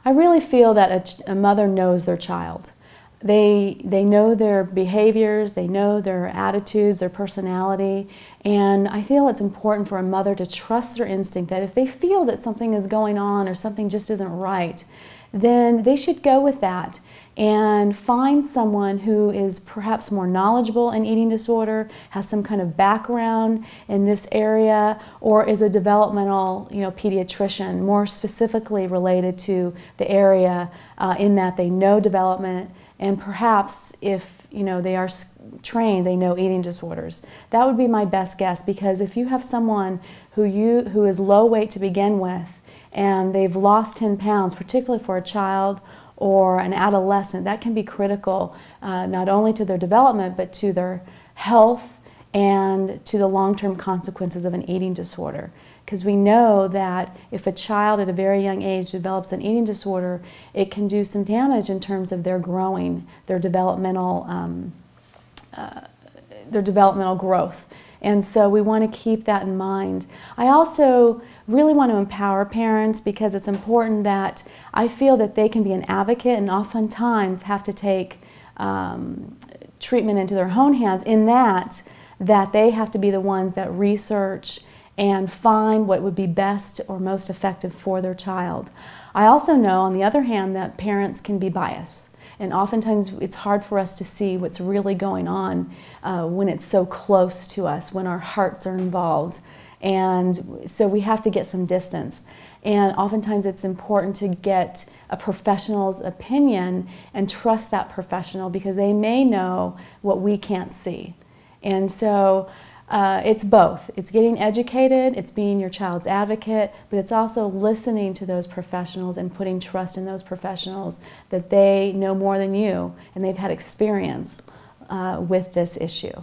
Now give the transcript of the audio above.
I really feel that a mother knows their child. They know their behaviors, they know their attitudes, their personality, and I feel it's important for a mother to trust their instinct that if they feel that something is going on or something just isn't right, then they should go with that and find someone who is perhaps more knowledgeable in eating disorder, has some kind of background in this area, or is a developmental, pediatrician, more specifically related to the area in that they know development, and perhaps if they are trained, they know eating disorders. That would be my best guess, because if you have someone who is low weight to begin with and they've lost 10 pounds, particularly for a child or an adolescent, that can be critical not only to their development but to their health and to the long-term consequences of an eating disorder. Because we know that if a child at a very young age develops an eating disorder, it can do some damage in terms of their growing, their developmental growth. And so we want to keep that in mind. I also really want to empower parents, because it's important that I feel that they can be an advocate and oftentimes have to take treatment into their own hands, in that they have to be the ones that research and find what would be best or most effective for their child. I also know, on the other hand, that parents can be biased. And oftentimes it's hard for us to see what's really going on when it's so close to us, when our hearts are involved. And so we have to get some distance. And oftentimes it's important to get a professional's opinion and trust that professional, because they may know what we can't see. And so it's both. It's getting educated, it's being your child's advocate, but it's also listening to those professionals and putting trust in those professionals that they know more than you and they've had experience with this issue.